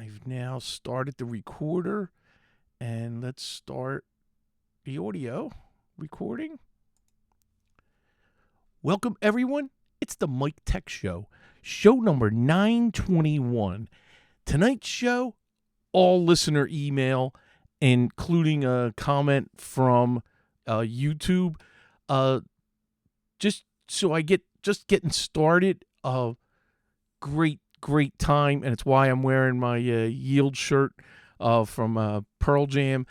I've now started the recorder, and let's start the audio recording. Welcome, everyone. It's the Mike Tech Show, show number 921. Tonight's show, all listener email, including a comment from YouTube. Just so I just getting started. Great time, and it's why I'm wearing my Yield shirt from Pearl Jam.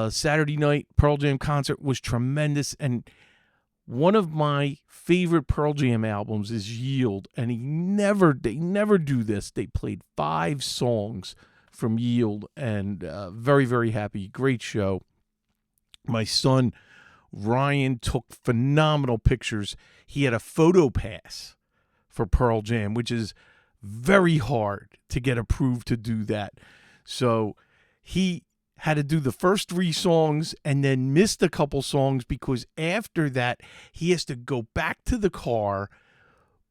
Saturday night Pearl Jam concert was tremendous, and one of my favorite Pearl Jam albums is Yield, and they never do this. They played 5 songs from Yield, and very happy. Great show. My son Ryan took phenomenal pictures. He had a photo pass for Pearl Jam, which is very hard to get approved to do that. So he had to do the first 3 songs and then missed a couple songs because after that he has to go back to the car,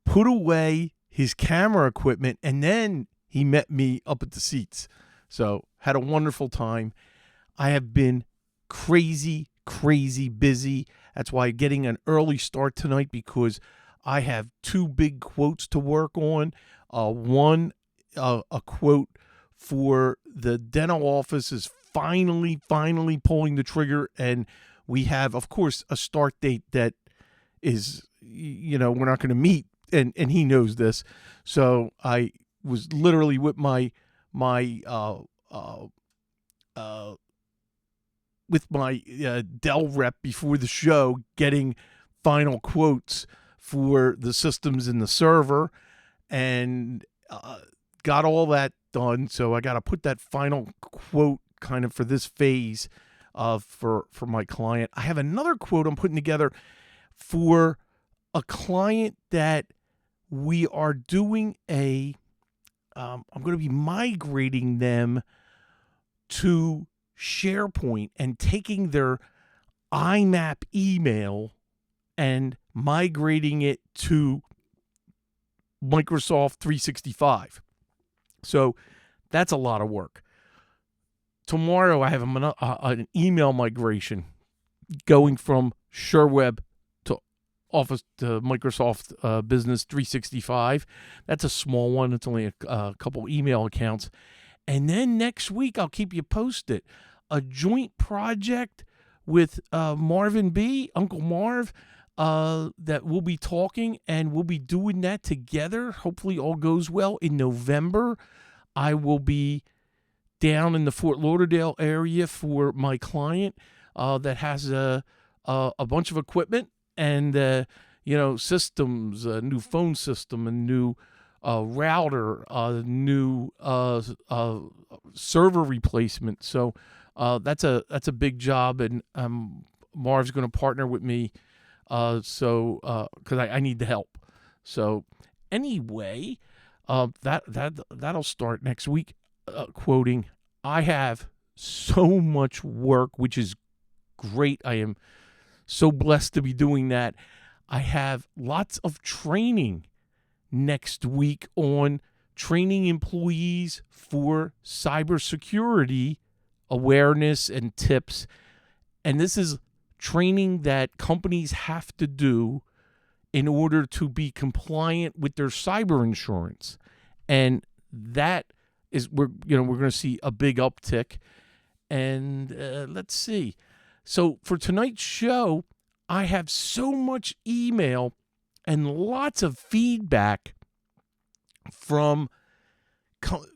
put away his camera equipment, and then he met me up at the seats. So had a wonderful time. I have been crazy busy. That's why I'm getting an early start tonight, because I have 2 big quotes to work on. One, a quote for the dental office is finally pulling the trigger, and we have, of course, a start date that is, we're not going to meet, and he knows this. So I was literally with my Dell rep before the show, getting final quotes for the systems in the server, and got all that done. So I got to put that final quote kind of for this phase for my client. I have another quote I'm putting together for a client that we are doing I'm going to be migrating them to SharePoint and taking their IMAP email and migrating it to Microsoft 365. So that's a lot of work. Tomorrow I have an email migration going from ShareWeb to Office to Microsoft Business 365. That's a small one. It's only a couple email accounts. And then next week, I'll keep you posted, a joint project with Marvin B., Uncle Marv, that we'll be talking, and we'll be doing that together. Hopefully all goes well. In November, I will be down in the Fort Lauderdale area for my client that has a bunch of equipment and, systems, a new phone system, a new router, new server replacement. So that's a big job, and Marv's going to partner with me. So because I need the help. So anyway, that'll start next week. Quoting, I have so much work, which is great. I am so blessed to be doing that. I have lots of training next week on training employees for cybersecurity awareness and tips. And this is training that companies have to do in order to be compliant with their cyber insurance. And that is, we're going to see a big uptick. And let's see. So for tonight's show, I have so much email and lots of feedback from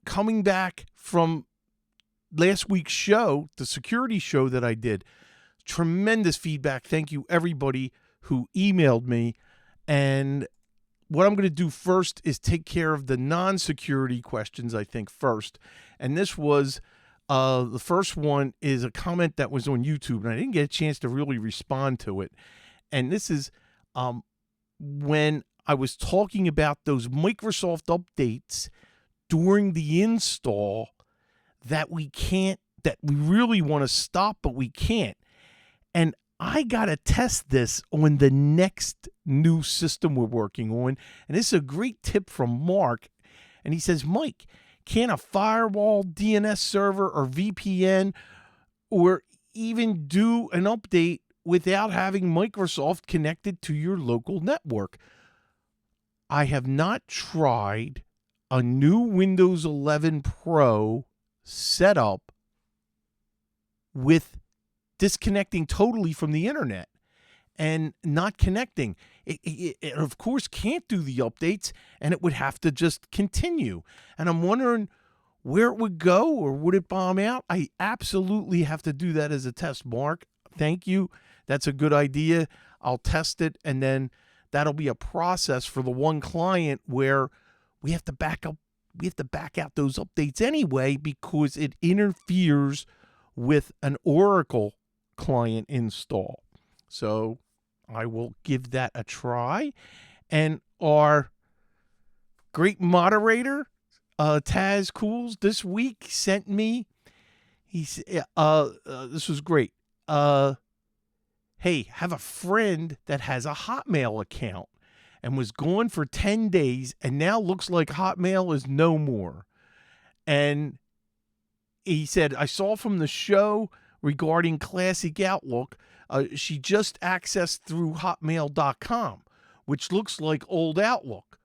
coming back from last week's show, the security show that I did. Tremendous feedback. Thank you, everybody who emailed me. And what I'm going to do first is take care of the non-security questions, I think, first. And this was, the first one is a comment that was on YouTube, and I didn't get a chance to really respond to it. And this is when I was talking about those Microsoft updates during the install that we really want to stop, but we can't. And I got to test this on the next new system we're working on. And this is a great tip from Mark. And he says, Mike, Can a firewall, DNS server, or VPN, or even do an update without having Microsoft connected to your local network? I have not tried a new Windows 11 Pro setup with disconnecting totally from the internet and not connecting. It of course can't do the updates, and it would have to just continue. And I'm wondering where it would go, or would it bomb out? I absolutely have to do that as a test. Mark, thank you. That's a good idea. I'll test it, and then that'll be a process for the one client where we have to back out those updates anyway, because it interferes with an Oracle client install. So I will give that a try. And our great moderator, Taz Cools, this week sent me, this was great. Hey, have a friend that has a Hotmail account and was gone for 10 days, and now looks like Hotmail is no more. And he said, I saw from the show regarding Classic Outlook, she just accessed through hotmail.com, which looks like old Outlook.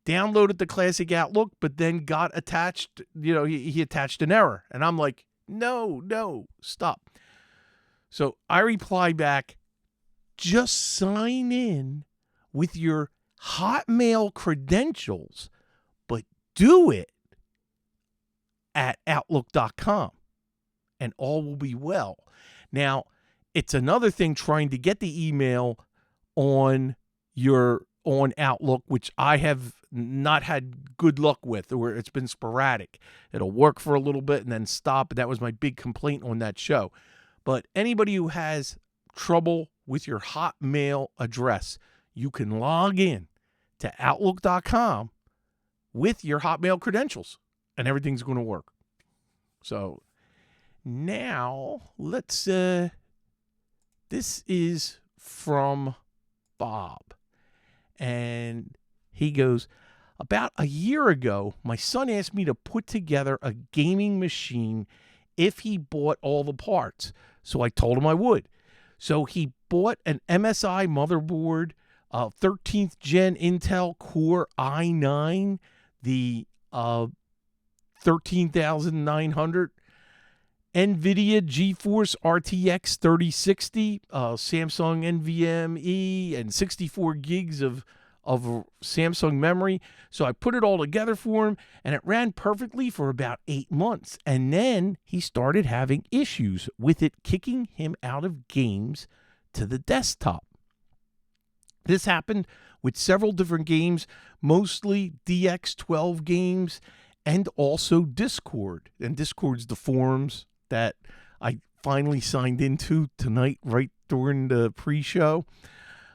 Downloaded the Classic Outlook, but then got attached, he attached an error. And I'm like, no, stop. So I reply back, just sign in with your Hotmail credentials, but do it at outlook.com and all will be well. Now, it's another thing trying to get the email on Outlook, which I have not had good luck with, or it's been sporadic. It'll work for a little bit and then stop. That was my big complaint on that show. But anybody who has trouble with your Hotmail address, you can log in to outlook.com with your Hotmail credentials, and everything's going to work. So now let's, this is from Bob, and he goes, about a year ago, my son asked me to put together a gaming machine if he bought all the parts. So I told him I would. So he bought an MSI motherboard, 13th gen Intel Core i9, the 13900, NVIDIA GeForce RTX 3060, Samsung NVMe, and 64 gigs of Samsung memory. So I put it all together for him, and it ran perfectly for about 8 months. And then he started having issues with it kicking him out of games to the desktop. This happened with several different games, mostly DX12 games, and also Discord. And Discord's the forums that I finally signed into tonight, right during the pre-show,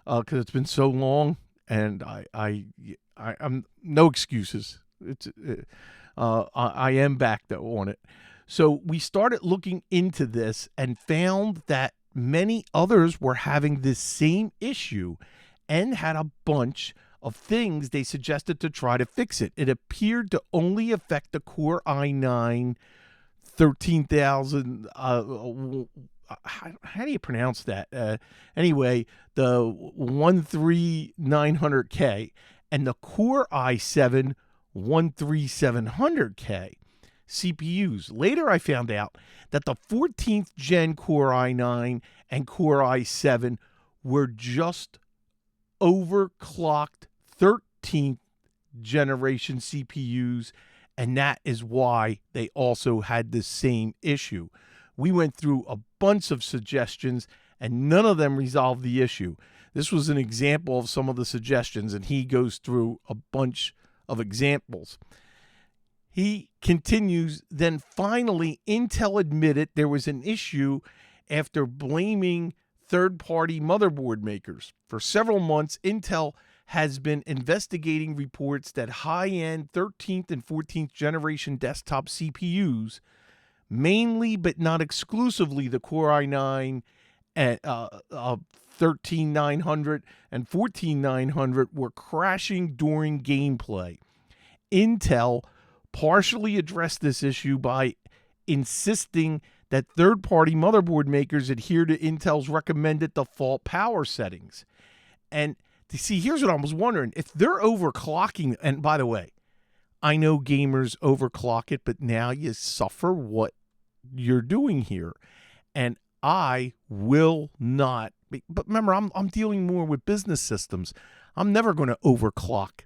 because it's been so long. And I'm no excuses. I am back though on it. So we started looking into this and found that many others were having this same issue and had a bunch of things they suggested to try to fix it. It appeared to only affect the Core i9 13,000. How do you pronounce that? Anyway, the 13900K and the Core i7 13700K CPUs. Later, I found out that the 14th gen Core i9 and Core i7 were just overclocked 13th generation CPUs, and that is why they also had the same issue. We went through a bunch of suggestions, and none of them resolved the issue. This was an example of some of the suggestions, and he goes through a bunch of examples. He continues, then finally, Intel admitted there was an issue after blaming third-party motherboard makers. For several months, Intel has been investigating reports that high-end 13th and 14th generation desktop CPUs, mainly but not exclusively the Core i9 and 13900 and 14900, were crashing during gameplay. Intel partially addressed this issue by insisting that third-party motherboard makers adhere to Intel's recommended default power settings. And to see, here's what I was wondering. If they're overclocking, and by the way, I know gamers overclock it, but now you suffer what you're doing here. And I will not. But remember, I'm dealing more with business systems. I'm never going to overclock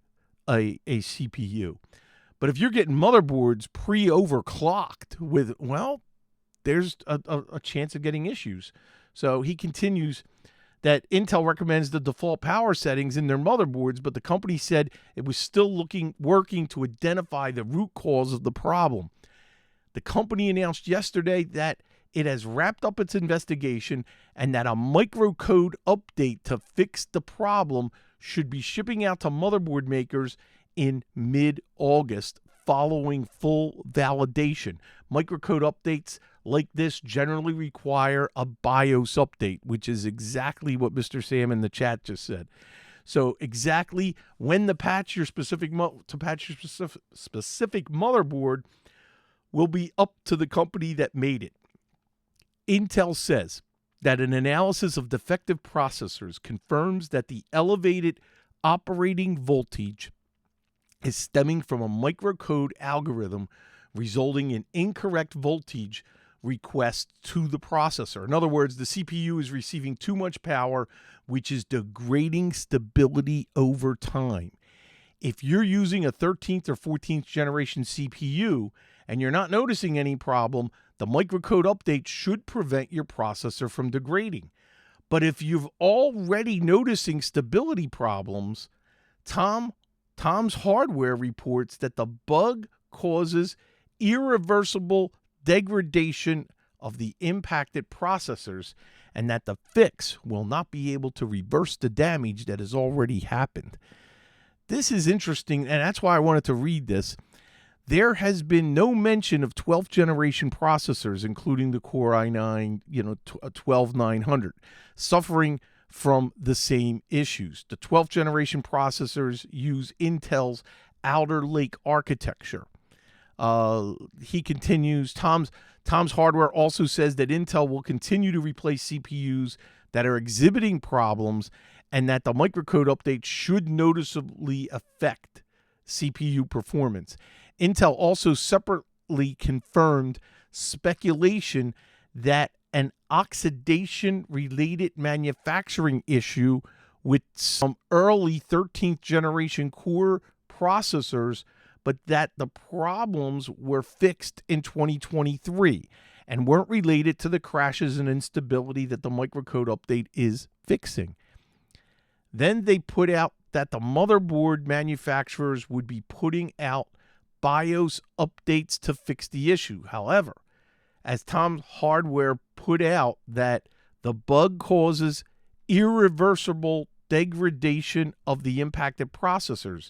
a CPU. But if you're getting motherboards pre-overclocked with, well, there's a chance of getting issues. So he continues that Intel recommends the default power settings in their motherboards, but the company said it was still working to identify the root cause of the problem. The company announced yesterday that it has wrapped up its investigation and that a microcode update to fix the problem should be shipping out to motherboard makers in mid-August following full validation. Microcode updates like this generally require a BIOS update, which is exactly what Mr. Sam in the chat just said. So exactly when to patch your specific motherboard will be up to the company that made it. Intel says that an analysis of defective processors confirms that the elevated operating voltage is stemming from a microcode algorithm resulting in incorrect voltage requests to the processor. In other words, the CPU is receiving too much power, which is degrading stability over time. If you're using a 13th or 14th generation CPU and you're not noticing any problem, the microcode update should prevent your processor from degrading. But if you've already noticing stability problems, Tom's Hardware reports that the bug causes irreversible degradation of the impacted processors and that the fix will not be able to reverse the damage that has already happened. This is interesting, and that's why I wanted to read this. There has been no mention of 12th generation processors, including the Core i9, 12900, suffering from the same issues. The 12th generation processors use Intel's Alder Lake architecture. He continues, Tom's Hardware also says that Intel will continue to replace CPUs that are exhibiting problems and that the microcode update should noticeably affect CPU performance. Intel also separately confirmed speculation that an oxidation-related manufacturing issue with some early 13th generation Core processors, but that the problems were fixed in 2023 and weren't related to the crashes and instability that the microcode update is fixing. Then they put out that the motherboard manufacturers would be putting out BIOS updates to fix the issue. However, as Tom's Hardware put out, that the bug causes irreversible degradation of the impacted processors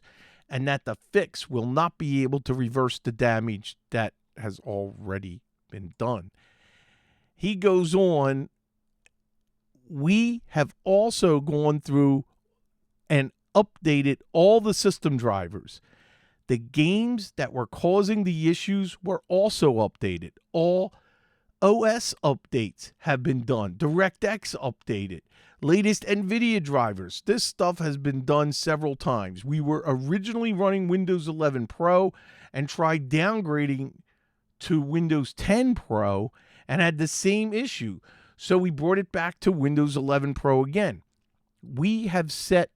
and that the fix will not be able to reverse the damage that has already been done. He goes on, we have also gone through and updated all the system drivers. The games that were causing the issues were also updated. All OS updates have been done. DirectX updated. Latest NVIDIA drivers. This stuff has been done several times. We were originally running Windows 11 Pro and tried downgrading to Windows 10 Pro and had the same issue. So we brought it back to Windows 11 Pro again. We have set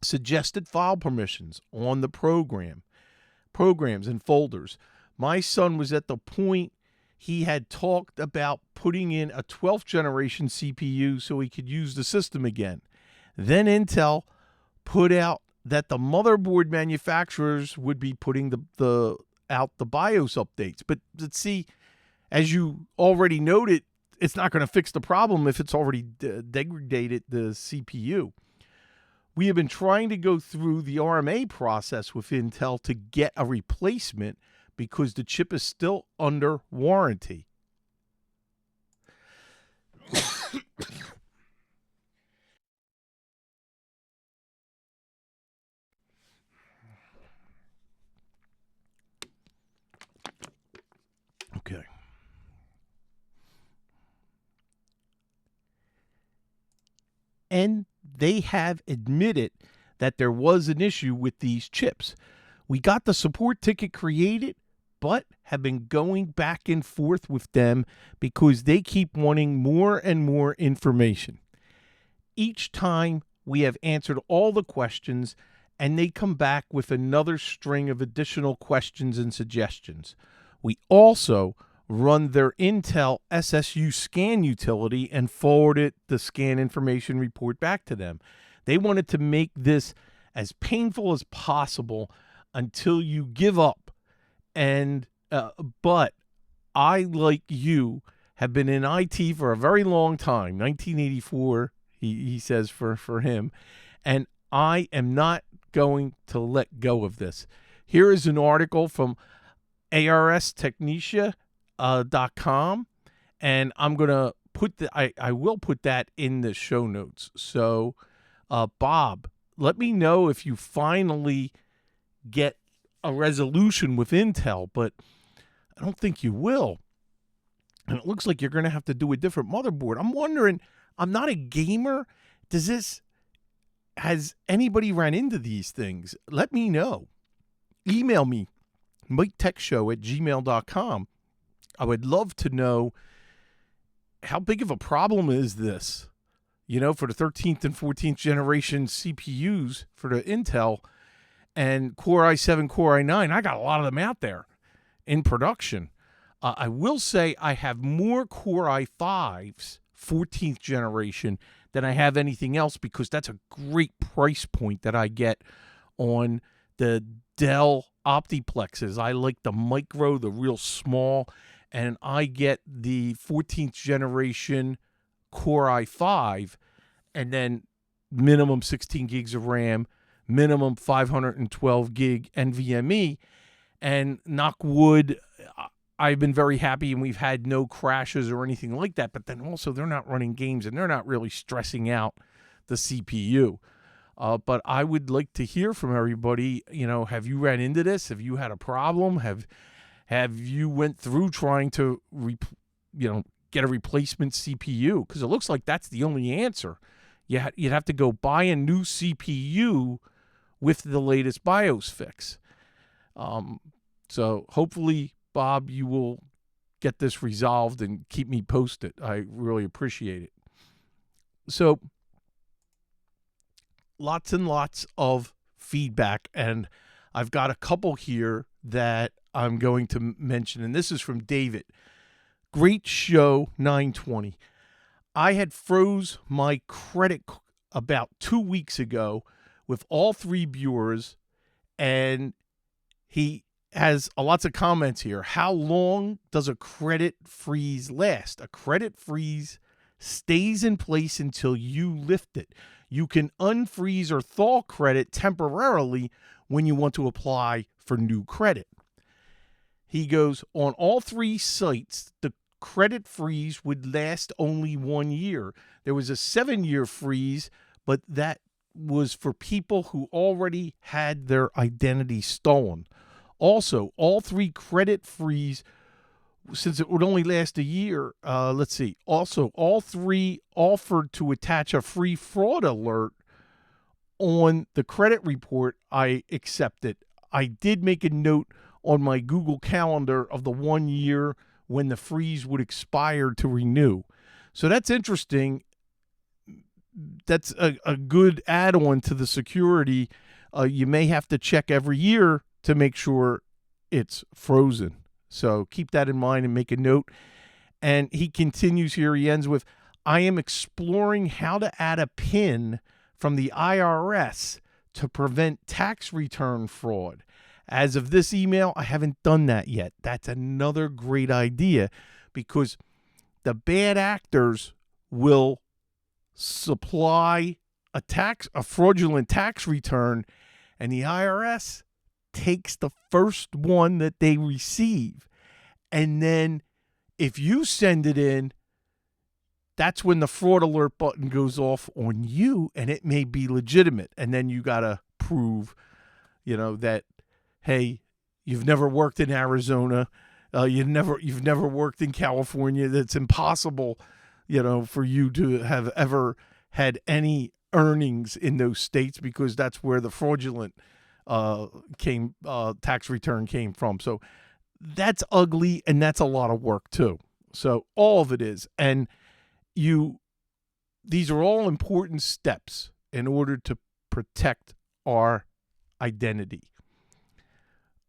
suggested file permissions on the programs and folders. My son was at the point he had talked about putting in a 12th generation CPU so he could use the system again. Then Intel put out that the motherboard manufacturers would be putting out the BIOS updates. But let's see, as you already noted, it's not going to fix the problem if it's already degraded the CPU. We have been trying to go through the RMA process with Intel to get a replacement because the chip is still under warranty. Okay. And they have admitted that there was an issue with these chips. We got the support ticket created, but have been going back and forth with them because they keep wanting more and more information. Each time we have answered all the questions, and they come back with another string of additional questions and suggestions. We also run their Intel SSU scan utility and forwarded the scan information report back to them. They wanted to make this as painful as possible until you give up. And but I, like you, have been in IT for a very long time, 1984, he says for him, and I am not going to let go of this. Here is an article from arstechnica.com, and I'm going to put I will put that in the show notes. So, Bob, let me know if you finally get a resolution with Intel, but I don't think you will. And it looks like you're going to have to do a different motherboard. I'm wondering, I'm not a gamer. Has anybody ran into these things? Let me know. Email me, MikeTechShow@gmail.com. I would love to know, how big of a problem is this? You know, for the 13th and 14th generation CPUs for the Intel and Core i7, Core i9, I got a lot of them out there in production. I will say I have more Core i5s, 14th generation, than I have anything else, because that's a great price point that I get on the Dell Optiplexes. I like the micro, the real small, and I get the 14th generation Core i5, and then minimum 16 gigs of RAM, minimum 512 gig NVMe, and knock wood, I've been very happy and we've had no crashes or anything like that. But then also they're not running games and they're not really stressing out the CPU. But I would like to hear from everybody. You know, have you ran into this? Have you had a problem? Have you went through trying to get a replacement CPU? Because it looks like that's the only answer. You'd have to go buy a new CPU with the latest BIOS fix. So hopefully, Bob, you will get this resolved and keep me posted. I really appreciate it. So, lots and lots of feedback, and I've got a couple here that I'm going to mention, and this is from David. Great show, 920. I had froze my credit about 2 weeks ago with all three bureaus, and he has lots of comments here. How long does a credit freeze last? A credit freeze stays in place until you lift it. You can unfreeze or thaw credit temporarily when you want to apply for new credit. He goes, on all three sites, the credit freeze would last only 1 year. There was a 7-year freeze, but that was for people who already had their identity stolen. Also, all three credit freeze, since it would only last a year, Also, all three offered to attach a free fraud alert on the credit report. I accepted. I did make a note on my Google Calendar of the 1 year when the freeze would expire to renew. So that's interesting. That's a good add-on to the security. You may have to check every year to make sure it's frozen. So keep that in mind and make a note. And he continues here. He ends with, I am exploring how to add a PIN from the IRS to prevent tax return fraud. As of this email, I haven't done that yet. That's another great idea, because the bad actors will supply a fraudulent tax return, and the IRS takes the first one that they receive. And then if you send it in, that's when the fraud alert button goes off on you, and it may be legitimate. And then you got to prove, that, hey, you've never worked in Arizona, You've never worked in California. That's impossible, for you to have ever had any earnings in those states, because that's where the fraudulent tax return came from. So that's ugly, and that's a lot of work too. So all of it is, and these are all important steps in order to protect our identity.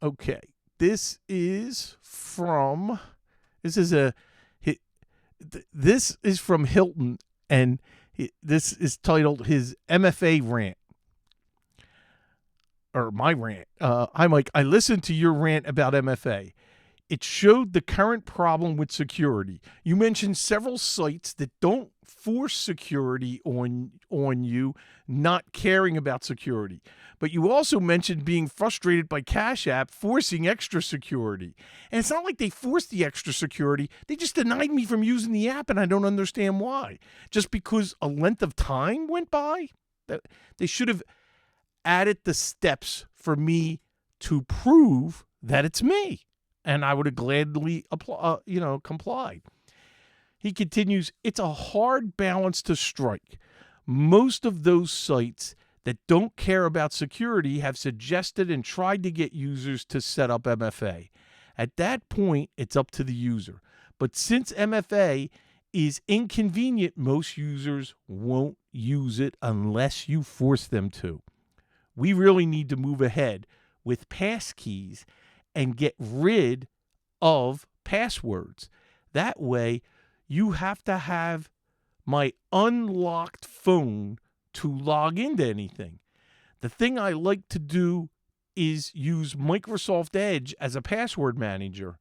Okay, this is from Hilton, and this is titled his MFA rant, or my rant. Hi, Mike. I listened to your rant about MFA. It showed the current problem with security. You mentioned several sites that don't force security on you, not caring about security. But you also mentioned being frustrated by Cash App forcing extra security. And it's not like they forced the extra security. They just denied me from using the app, and I don't understand why. Just because a length of time went by? They should have added the steps for me to prove that it's me. And I would have gladly complied. He continues, it's a hard balance to strike. Most of those sites that don't care about security have suggested and tried to get users to set up MFA. At that point, it's up to the user. But since MFA is inconvenient, most users won't use it unless you force them to. We really need to move ahead with passkeys and get rid of passwords. That way, you have to have my unlocked phone to log into anything. The thing I like to do is use Microsoft Edge as a password manager.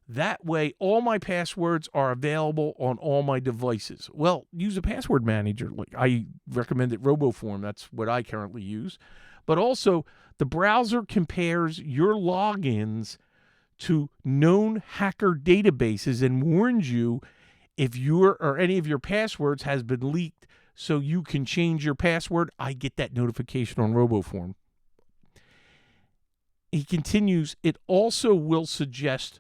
That way, all my passwords are available on all my devices. Well, use a password manager. Like I recommended RoboForm. That's what I currently use. But also, the browser compares your logins to known hacker databases and warns you if your or any of your passwords has been leaked, so you can change your password. I get that notification on RoboForm. He continues, it also will suggest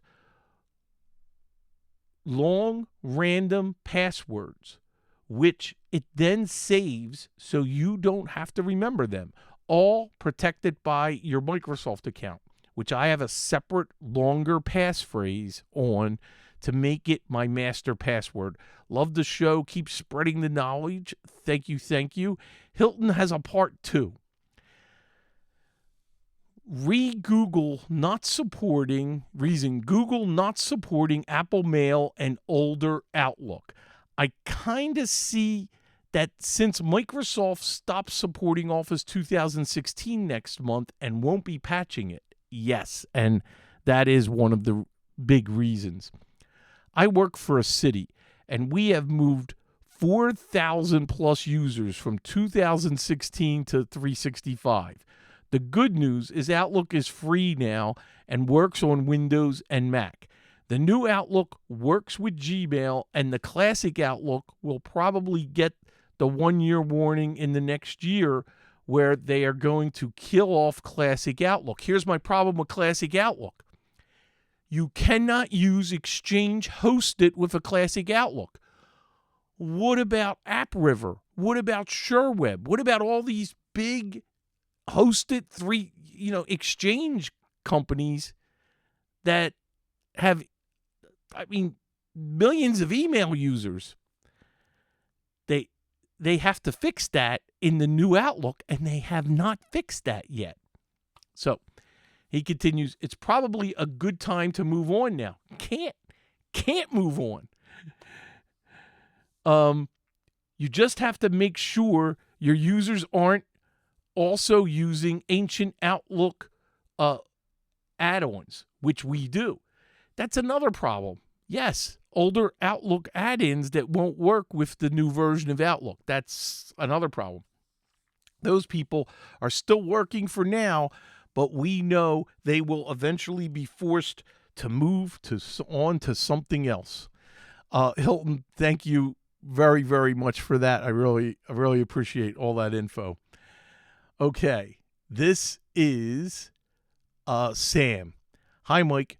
long random passwords, which it then saves so you don't have to remember them. All protected by your Microsoft account, which I have a separate longer passphrase on to make it my master password. Love the show. Keep spreading the knowledge. Thank you. Thank you. Hilton has a part 2. Google not supporting Apple Mail and older Outlook. I kind of see that since Microsoft stops supporting Office 2016 next month and won't be patching it. Yes, and that is one of the big reasons. I work for a city, and we have moved 4,000 plus users from 2016 to 365. The good news is Outlook is free now and works on Windows and Mac. The new Outlook works with Gmail, and the classic Outlook will probably get the 1-year warning in the next year, where they are going to kill off Classic Outlook. Here's my problem with Classic Outlook. You cannot use Exchange hosted with a Classic Outlook. What about AppRiver? What about SureWeb? What about all these big hosted Exchange companies that have, millions of email users? They have to fix that in the new Outlook, and they have not fixed that yet. So he continues, it's probably a good time to move on now. Can't move on. You just have to make sure your users aren't also using ancient Outlook add-ons, which we do. That's another problem. Yes, older Outlook add-ins that won't work with the new version of Outlook. That's another problem. Those people are still working for now, but we know they will eventually be forced to move on to something else. Hilton, thank you very, very much for that. I really appreciate all that info. Okay, this is Sam. Hi, Mike.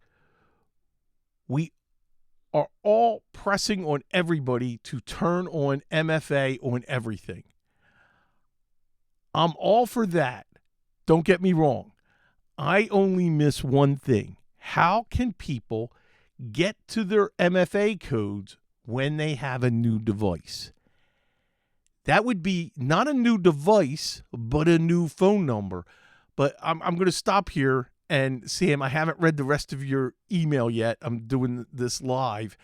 We are all pressing on everybody to turn on MFA on everything. I'm all for that. Don't get me wrong. I only miss one thing. How can people get to their MFA codes when they have a new device? That would be not a new device, but a new phone number. But I'm going to stop here. And Sam, I haven't read the rest of your email yet. I'm doing this live.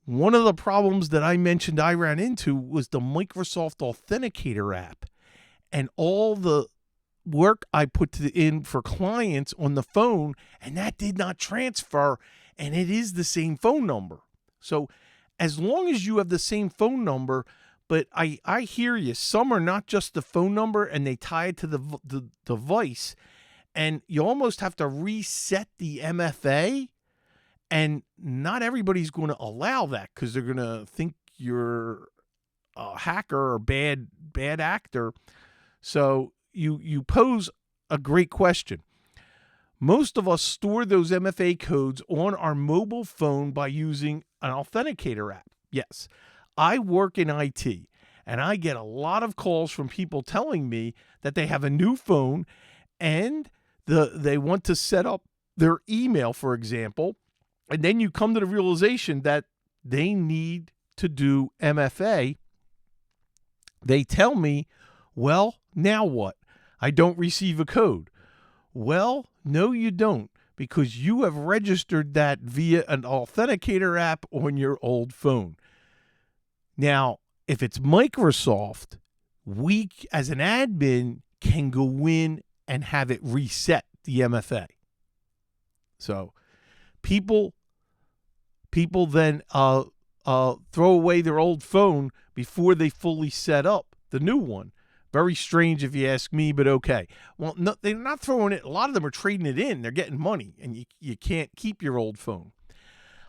One of the problems that I mentioned I ran into was the Microsoft Authenticator app and all the work I put in for clients on the phone, and that did not transfer, and it is the same phone number. So as long as you have the same phone number, but I hear you, some are not just the phone number and they tie it to the device, and you almost have to reset the MFA, and not everybody's going to allow that because they're going to think you're a hacker or bad actor. So you pose a great question. Most of us store those MFA codes on our mobile phone by using an authenticator app. Yes, I work in IT, and I get a lot of calls from people telling me that they have a new phone and they want to set up their email, for example, and then you come to the realization that they need to do MFA. They tell me, well, now what? I don't receive a code. Well, no, you don't, because you have registered that via an authenticator app on your old phone. Now, if it's Microsoft, we as an admin can go in and have it reset the MFA. So people then throw away their old phone before they fully set up the new one. Very strange if you ask me, but okay. Well, no, they're not throwing it. A lot of them are trading it in. They're getting money, and you can't keep your old phone.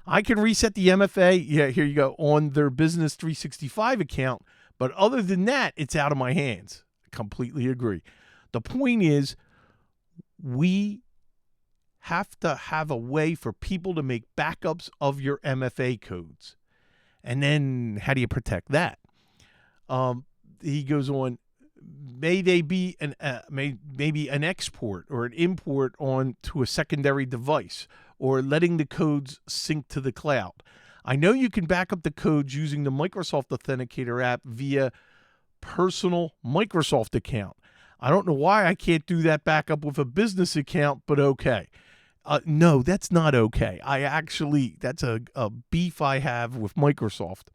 I can reset the MFA, yeah, here you go, on their Business 365 account, but other than that, it's out of my hands. I completely agree. The point is, we have to have a way for people to make backups of your MFA codes. And then how do you protect that? He goes on, may they be maybe an export or an import onto a secondary device, or letting the codes sync to the cloud. I know you can back up the codes using the Microsoft Authenticator app via personal Microsoft account. I don't know why I can't do that backup with a business account, but okay. No, that's not okay. That's a beef I have with Microsoft.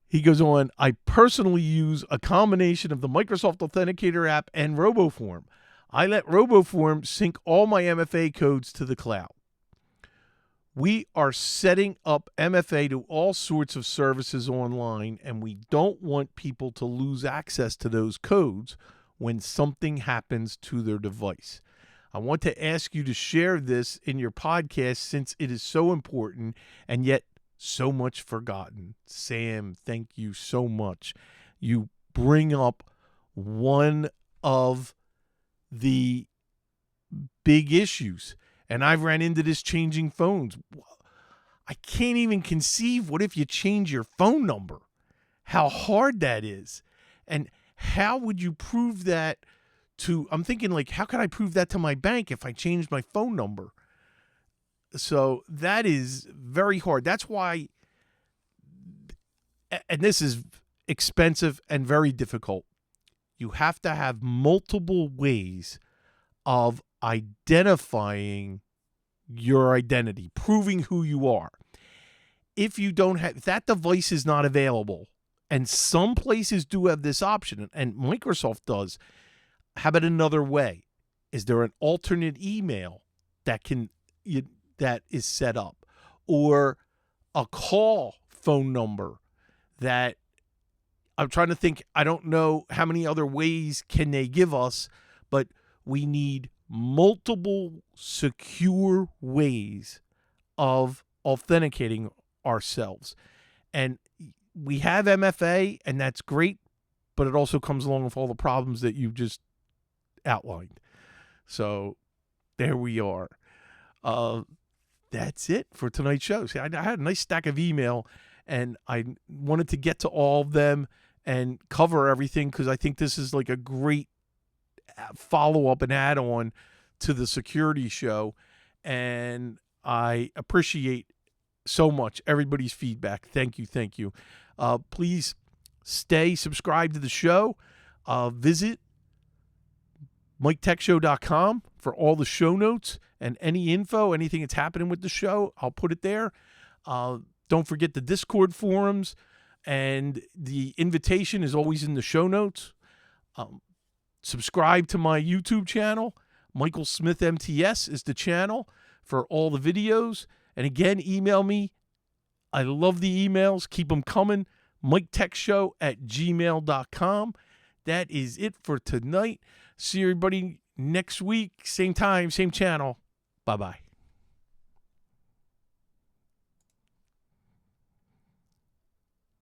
He goes on, I personally use a combination of the Microsoft Authenticator app and RoboForm. I let RoboForm sync all my MFA codes to the cloud. We are setting up MFA to all sorts of services online, and we don't want people to lose access to those codes when something happens to their device. I want to ask you to share this in your podcast since it is so important and yet so much forgotten. Sam, thank you so much. You bring up one of the big issues, and I've ran into this changing phones. I can't even conceive, what if you change your phone number? How hard that is. And how would you prove that I'm thinking, like, how can I prove that to my bank if I change my phone number? So that is very hard. That's why, and this is expensive and very difficult, you have to have multiple ways of identifying your identity, proving who you are. If that device is not available, and some places do have this option, and Microsoft does, how about another way? Is there an alternate email that is set up, or a call phone number that I'm trying to think? I don't know how many other ways can they give us, but we need multiple secure ways of authenticating ourselves. And we have MFA, and that's great, but it also comes along with all the problems that you just outlined. So there we are. That's it for tonight's show. See, I had a nice stack of email, and I wanted to get to all of them and cover everything because I think this is like a great follow-up and add-on to the security show, and I appreciate so much everybody's feedback. Thank you. Please stay subscribed to the show. Visit MikeTechShow.com for all the show notes and any info, anything that's happening with the show. I'll put it there. Don't forget the Discord forums, and the invitation is always in the show notes. Subscribe to my YouTube channel. Michael Smith MTS is the channel for all the videos. And again, email me. I love the emails. Keep them coming. MikeTechShow@gmail.com. That is it for tonight. See everybody next week. Same time, same channel. Bye-bye.